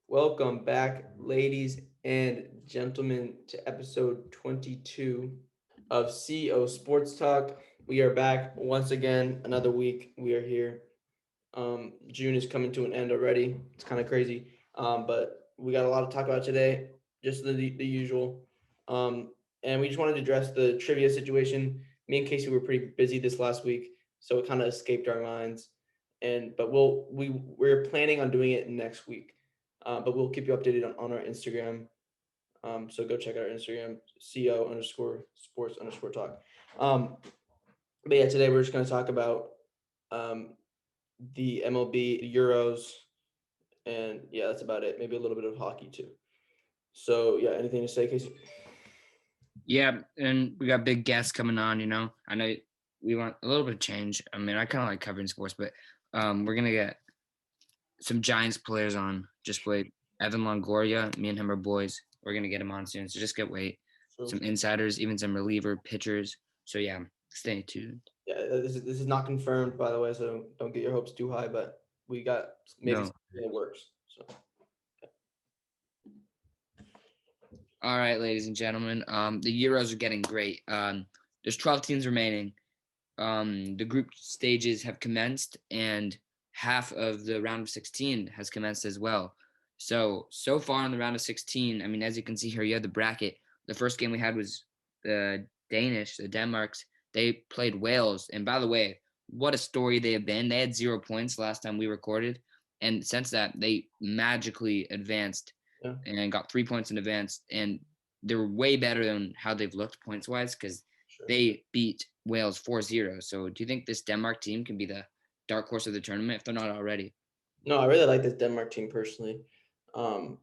Welcome back, ladies and gentlemen, to episode 22 of CO Sports Talk. We are back once again, another week. We are here. June is coming to an end already. It's kind of crazy, but we got a lot to talk about today, just the usual. And we just wanted to address the trivia situation. Me and Casey were pretty busy this last week, so it kind of escaped our minds. But we're planning on doing it next week. But we'll keep you updated on our Instagram. So go check out our Instagram, co underscore sports underscore talk. Um, but yeah, today we're just going to talk about um, the MLB, the Euros, and yeah, that's about it. Maybe a little bit of hockey too. So yeah, anything to say, Casey? Yeah, and we got big guests coming on. I know we want a little bit of change. I mean, I kind of like covering sports, but we're gonna get some Giants players on. Just wait, Evan Longoria, me and him are boys. We're gonna get him on soon, so just get wait. So Some insiders, even some reliever pitchers. So yeah, stay tuned. yeah, this is not confirmed by the way, so don't get your hopes too high. But we got maybe No. something that works. So All right, ladies and gentlemen. The Euros are getting great. There's 12 teams remaining. The group stages have commenced, and half of the round of 16 has commenced as well. So far in the round of 16, I mean, as you can see here, you have the bracket. The first game we had was the Denmarks. They played Wales, and by the way, what a story they have been. They had 0 points last time we recorded, and since that, they magically advanced yeah. and got 3 points in advance, and they're way better than how they've looked points wise because Sure. they beat Wales 4-0. So do you think this Denmark team can be the dark horse of the tournament if they're not already? No, I really like this Denmark team personally. Um,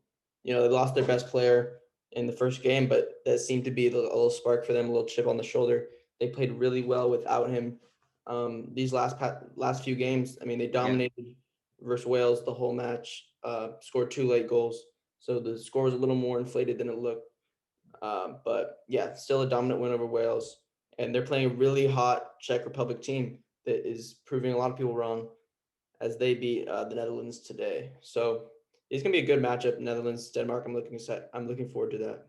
they lost their best player in the first game, but that seemed to be a little spark for them, a little chip on the shoulder. They played really well without him. These last few games, I mean, they Yeah. dominated versus Wales the whole match. Scored two late goals, so the score was a little more inflated than it looked. But yeah, still a dominant win over Wales, and they're playing a really hot Czech Republic team that is proving a lot of people wrong as they beat the Netherlands today. So it's gonna be a good matchup, Netherlands Denmark. I'm looking forward to that.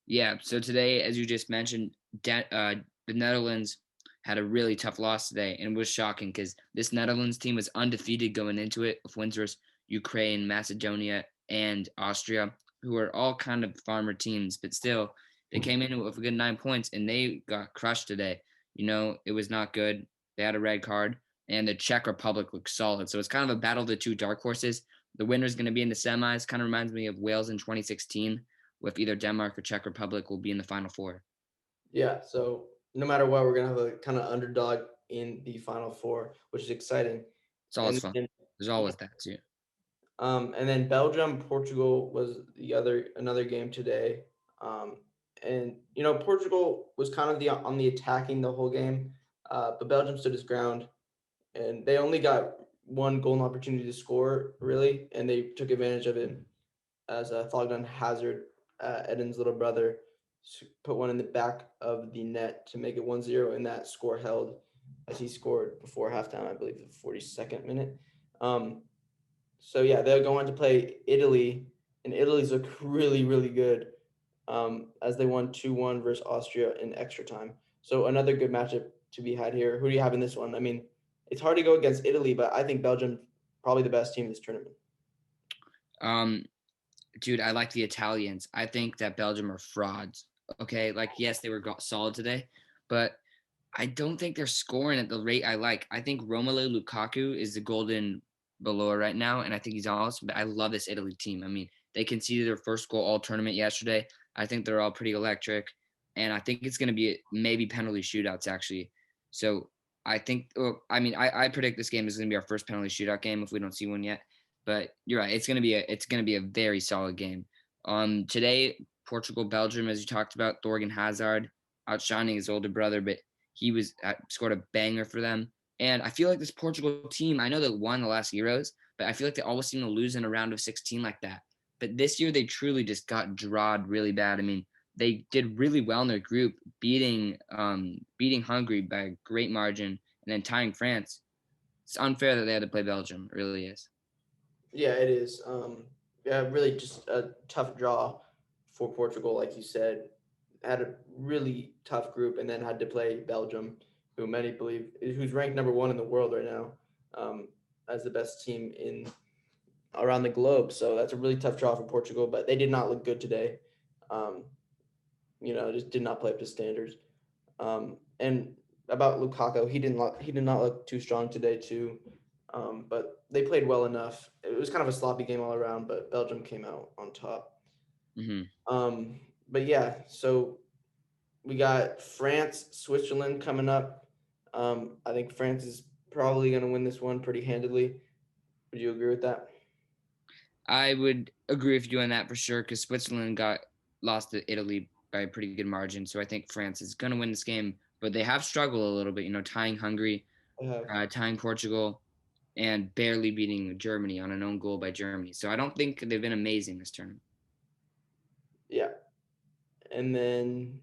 Yeah. So today, as you just mentioned, the Netherlands had a really tough loss today, and it was shocking because this Netherlands team was undefeated going into it with wins versus Ukraine, Macedonia, and Austria, who are all kind of farmer teams, but still they came in with a good 9 points and they got crushed today. It was not good. They had a red card, and the Czech Republic looked solid. So it's kind of a battle of the two dark horses. The winner's going to be in the semis. Kind of reminds me of Wales in 2016 with either Denmark or Czech Republic will be in the final four. Yeah. So no matter what, we're gonna have a kind of underdog in the final four, which is exciting. It's always And fun. then, There's yeah, always that too. and then Belgium Portugal was another game today. Um, and Portugal was kind of the on the attacking the whole game, but Belgium stood his ground, and they only got one goal opportunity to score really, and they took advantage of it as Thogden Hazard, Eden's little brother, put one in the back of the net to make it 1-0, and that score held as he scored before halftime, I believe, the 42nd minute. Um, so yeah, they'll go on to play Italy, and Italy's look really, really good as they won 2-1 versus Austria in extra time. So another good matchup to be had here. Who do you have in this one? I mean, it's hard to go against Italy, but I think Belgium probably the best team in this tournament. Um, Dude, I like the Italians. I think that Belgium are frauds. Okay, like yes, they were solid today, but I don't think they're scoring at the rate I like. I think Romelu Lukaku is the golden below right now, and I think he's awesome. But I love this Italy team. I mean, they conceded their first goal all tournament yesterday. I think they're all pretty electric, and I think it's going to be maybe penalty shootouts actually. So I think, I predict this game is going to be our first penalty shootout game if we don't see one yet. But you're right, it's going to be a very solid game. Today Portugal Belgium, as you talked about, Thorgan Hazard outshining his older brother, but he scored a banger for them. And I feel like this Portugal team, I know they won the last Euros, but I feel like they always seem to lose in a round of 16 like that. But this year they truly just got drawed really bad. I mean, they did really well in their group, beating Hungary by a great margin and then tying France. It's unfair that they had to play Belgium. It really is. Yeah, it is. really just a tough draw for Portugal, like you said. Had a really tough group, and then had to play Belgium, who many believe who's ranked number one in the world right now, um, as the best team in around the globe. So that's a really tough draw for Portugal, but they did not look good today. Um, just did not play up to standards. And about Lukaku, he did not look too strong today too. But they played well enough. It was kind of a sloppy game all around, but Belgium came out on top. Hmm. But yeah, so we got France, Switzerland coming up. I think France is probably going to win this one pretty handedly. Would you agree with that? I would agree with you on that for sure because Switzerland got lost to Italy by a pretty good margin. So I think France is going to win this game, but they have struggled a little bit, tying Hungary, I have. tying Portugal, and barely beating Germany on an own goal by Germany. So I don't think they've been amazing this tournament. Yeah. And then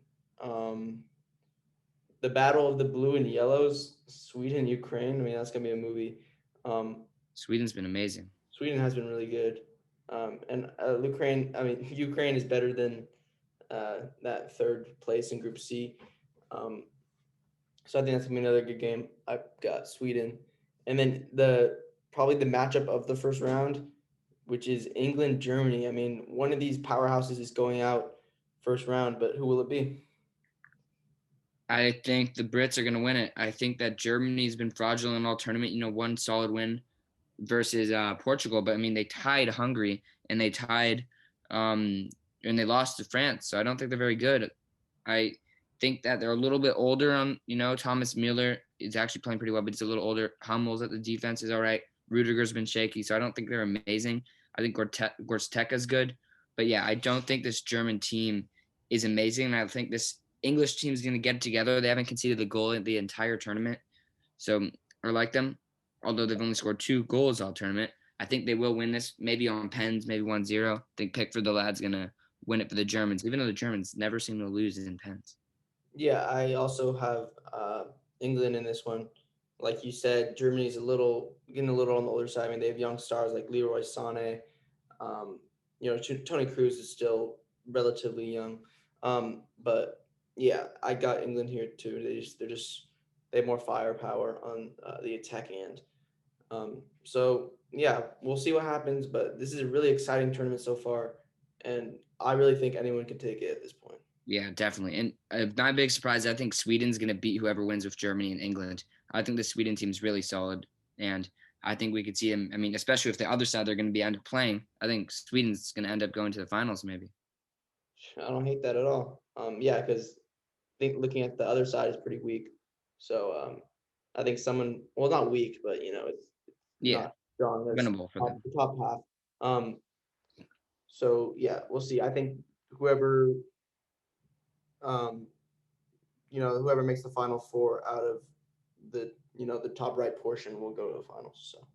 the Battle of the Blue and Yellows, Sweden, Ukraine. I mean, that's going to be a movie. Um, Sweden's been amazing. Sweden has been really good. And Ukraine, I mean, Ukraine is better than that third place in Group C. Um, so I think that's gonna be another good game. I've got Sweden, and then the probably the matchup of the first round, which is England Germany. I mean, one of these powerhouses is going out first round, but who will it be? I think the Brits are going to win it. I think that Germany's been fraudulent all tournament. One solid win versus Portugal, but I mean they tied Hungary and they tied um, and they lost to France. So I don't think they're very good. I think that they're a little bit older. Thomas Mueller is actually playing pretty well, but he's a little older. Hummels at the defense is all right. Rudiger's been shaky, so I don't think they're amazing. I think Gorsteka's good, but yeah, I don't think this German team is amazing. And I think this English team is going to get it together. They haven't conceded the goal in the entire tournament, so I like them. Although they've only scored 2 goals all tournament, I think they will win this. Maybe on pens, maybe 1-0. I think Pickford the lad's gonna win it for the Germans, even though the Germans never seem to lose in pens. Yeah, I also have England in this one. Like you said, Germany's getting a little on the older side. I mean, they have young stars like Leroy Sané. Um, Tony Cruz is still relatively young. But yeah, I got England here too. They have more firepower on the attacking end. So yeah, we'll see what happens. But this is a really exciting tournament so far, and I really think anyone can take it at this point. Yeah, definitely. And not a big surprise. I think Sweden's gonna beat whoever wins with Germany and England. I think the Sweden team's really solid, and I think we could see them. I mean, especially if the other side they're gonna be end up playing. I think Sweden's gonna end up going to the finals, maybe. I don't hate that at all. Yeah, because think looking at the other side is pretty weak. So I think someone, well, not weak, but it's Yeah, not strong. There's winnable for them. the top half. Um, so yeah, we'll see. I think whoever, um, whoever makes the final four out of the top right portion will go to the finals. So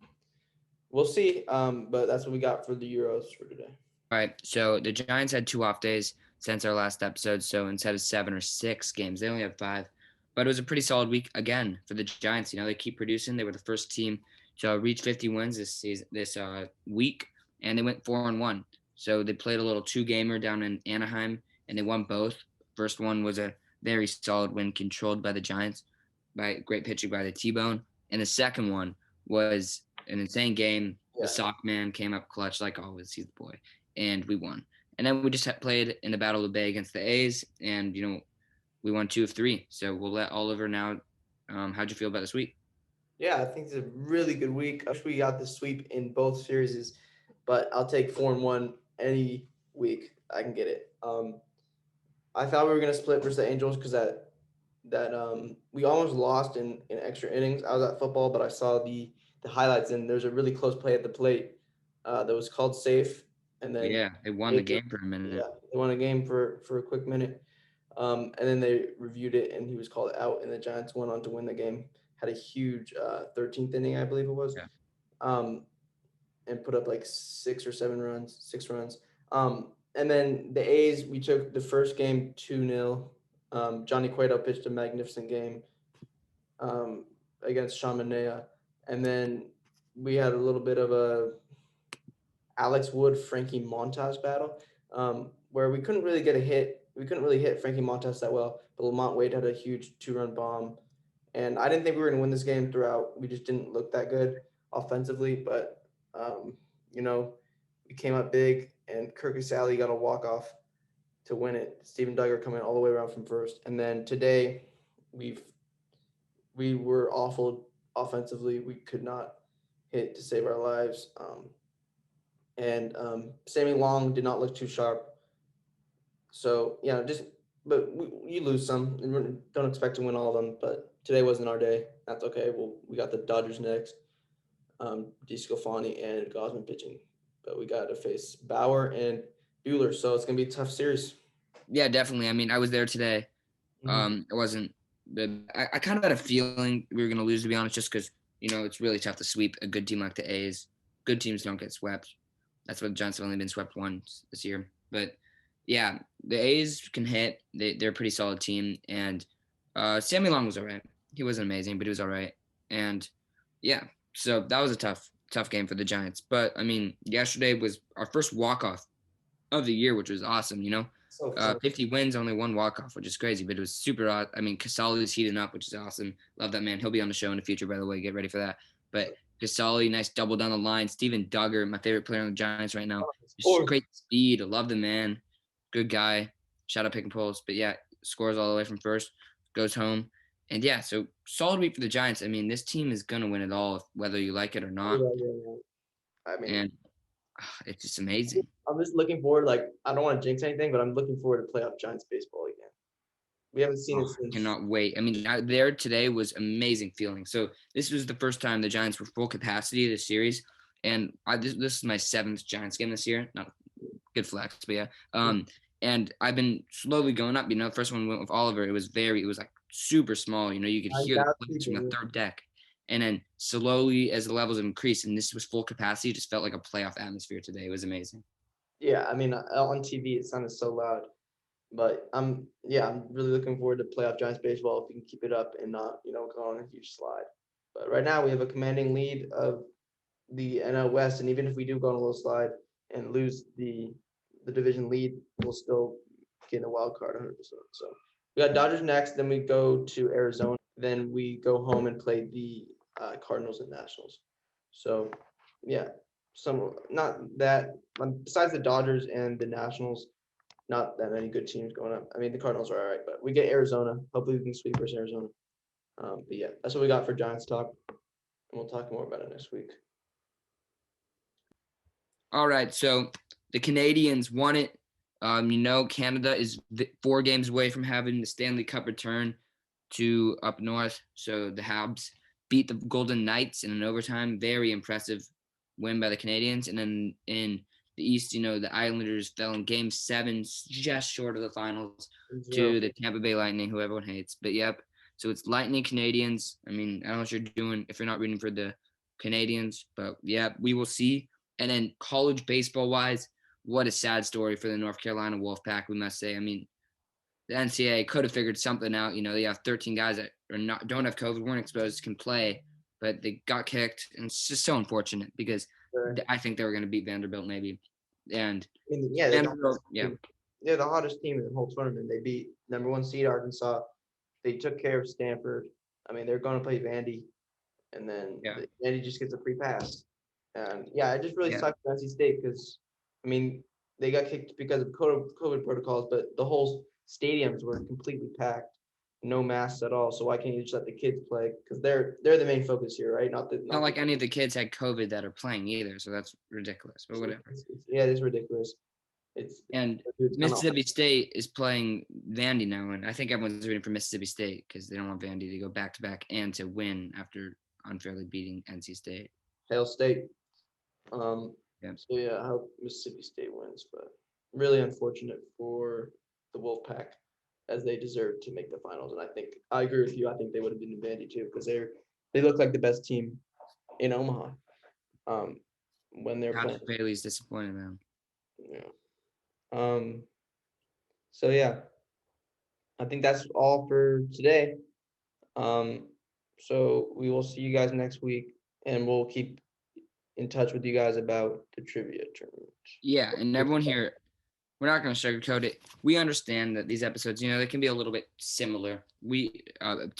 we'll see. But that's what we got for the Euros for today. All right. So the Giants had 2 off days since our last episode. So instead of 7 or 6 games, they only have 5. But it was a pretty solid week again for the Giants. They keep producing. They were the first team to reach 50 wins this week, and they went 4-1. So they played a little 2-gamer down in Anaheim, and they won both. First one was a very solid win, controlled by the Giants, by great pitching by the T-Bone, and the second one was an insane game. The Yeah. sock man came up clutch like always. He's the boy, and we won. And then we just played in the Battle of the Bay against the A's, and we won 2 of 3. So we'll let Oliver now. How'd you feel about this week? Yeah, I think it's a really good week. I wish we got the sweep in both series, but I'll take 4-1 any week. I can get it. I thought we were gonna split versus the Angels because that we almost lost in extra innings. I was at football, but I saw the highlights and there's a really close play at the plate that was called safe, and then Yeah, they won the Angels, game for a minute. yeah, they won a game for a quick minute. And then they reviewed it, and he was called out, and the Giants went on to win the game. Had a huge 13th inning, I believe it was, Yeah, um, and put up like 6 or 7 runs, 6 runs. And then the A's, we took the first game 2-0. Johnny Cueto pitched a magnificent game um, against Shamanea. And then we had a little bit of a Alex Wood Frankie Montas battle, where we couldn't really get a hit. We couldn't really hit Frankie Montas that well, but Lamont Wade had a huge 2-run bomb, and I didn't think we were going to win this game throughout. We just didn't look that good offensively, but um, you know, we came up big, and Kirk Sally got a walk off to win it. Steven Duggar coming all the way around from first, and then today we've we were awful offensively. We could not hit to save our lives. And Sammy Long did not look too sharp. So yeah, you lose some. And we don't expect to win all of them, but today wasn't our day. That's okay. We got the Dodgers next. DeSclafani and Gosman pitching, but we got to face Bauer and Bueller, so it's gonna be a tough series. Yeah, definitely. I mean, I was there today. Mm-hmm. It wasn't I kind of had a feeling we were gonna lose, to be honest, just because it's really tough to sweep a good team like the A's. Good teams don't get swept. That's why the Giants have only been swept once this year. But yeah, the A's can hit. They're a pretty solid team, and Sammy Long was all right. He wasn't amazing, but he was all right. And yeah, so that was a tough game for the Giants. But I mean, yesterday was our first walk off of the year, which was awesome. So fun. 50 wins, only one walk off, which is crazy, but it was super. I mean, Casali is heating up, which is awesome. Love that man. He'll be on the show in the future, by the way. Get ready for that. But Casali, nice double down the line. Steven Duggar, my favorite player on the Giants right now. Just Or great speed. I love the man. Good guy. Shout out pick and pulls. But yeah, scores all the way from first, goes home. And yeah, so solid week for the Giants. I mean, this team is going to win it all, whether you like it or not. yeah, yeah, yeah. I mean, And it's just amazing. I'm just looking forward. Like, I don't want to jinx anything, but I'm looking forward to playoff Giants baseball again. We haven't seen it Oh, since. cannot wait. I mean, there today was amazing feeling. So this was the first time the Giants were full capacity this series, and this is my seventh Giants game this year. Not good flex, but yeah. And I've been slowly going up. The first one went with Oliver. It was like super small. You could hear the 9,000 clicks from people. the third deck, and then slowly as the levels increased, and this was full capacity, it just felt like a playoff atmosphere today. It was amazing. Yeah, I mean, on TV it sounded so loud, but I'm really looking forward to playoff Giants baseball if we can keep it up and not go on a huge slide. But right now we have a commanding lead of the NL West, and even if we do go on a little slide and lose the division lead, we'll still get a wild card 100%. So we got Dodgers next, then we go to Arizona, then we go home and play the Cardinals and Nationals. So yeah, some not that besides the Dodgers and the Nationals, not that many good teams going up. I mean, the Cardinals are all right, but we get Arizona. Hopefully, we can sweep versus Arizona. But yeah, that's what we got for Giants talk, and we'll talk more about it next week. All right, so the Canadians won it. Canada is 4 games away from having the Stanley Cup return to up north. So the Habs beat the Golden Knights in an overtime. Very impressive win by the Canadians. And then in the East, the Islanders fell in Game 7, just short of the finals, to the Tampa Bay Lightning, who everyone hates. But yep, so it's Lightning Canadians. I mean, I don't know what you're doing if you're not rooting for the Canadians, but yeah, we will see. And then college baseball wise, what a sad story for the North Carolina Wolfpack, we must say. I mean, the NCAA could have figured something out. They have 13 guys that don't have COVID, weren't exposed, can play, but they got kicked, and it's just so unfortunate because I think they were going to beat Vanderbilt maybe, and I mean, yeah, Vanderbilt, yeah, they're the hottest team in the whole tournament. They beat #1 seed Arkansas. They took care of Stanford. I mean, they're going to play Vandy, and then yeah, Vandy just gets a free pass. And yeah, it just really yeah. sucks for NC State because, I mean, they got kicked because of COVID protocols, but the whole stadiums were completely packed, no masks at all. So why can't you just let the kids play? Because they're the main focus here, right? Not like any of the kids had COVID that are playing either, so that's ridiculous. But whatever. Yeah, it's ridiculous. And It's kind of Mississippi State is playing Vandy now, and I think everyone's rooting for Mississippi State because they don't want Vandy to go back to back and to win after unfairly beating NC State. Hail State. Yeah. So yeah, I hope Mississippi State wins, but really unfortunate for the Wolfpack as they deserve to make the finals. And I think I agree with you. I think they would have been in Vandy too because they look like the best team in Omaha when they're playing. Patrick Bailey's disappointed them. Yeah. So yeah, I think that's all for today. So we will see you guys next week, and we'll keep in touch with you guys about the trivia tournament. Yeah, and everyone here, we're not going to sugarcoat it. We understand that these episodes, they can be a little bit similar.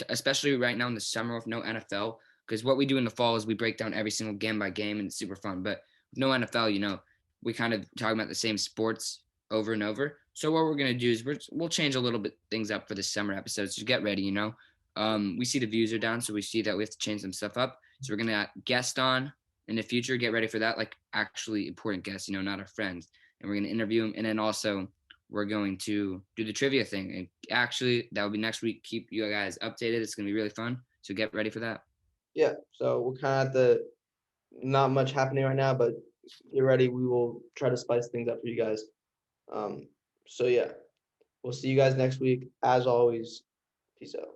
Especially right now in the summer with no NFL, because what we do in the fall is we break down every single game by game, and it's super fun. But with no NFL, we kind of talk about the same sports over and over. So what we're going to do is we'll change a little bit things up for the summer episodes. So get ready, We see the views are down, so we see that we have to change some stuff up. So we're going to guest on in the future. Get ready for that, like actually important guests, not our friends, and we're going to interview them. And then also we're going to do the trivia thing. And actually, that will be next week. Keep you guys updated. It's going to be really fun. So get ready for that. Yeah. So we're kind of at not much happening right now, but get ready. We will try to spice things up for you guys. So yeah, we'll see you guys next week. As always, peace out.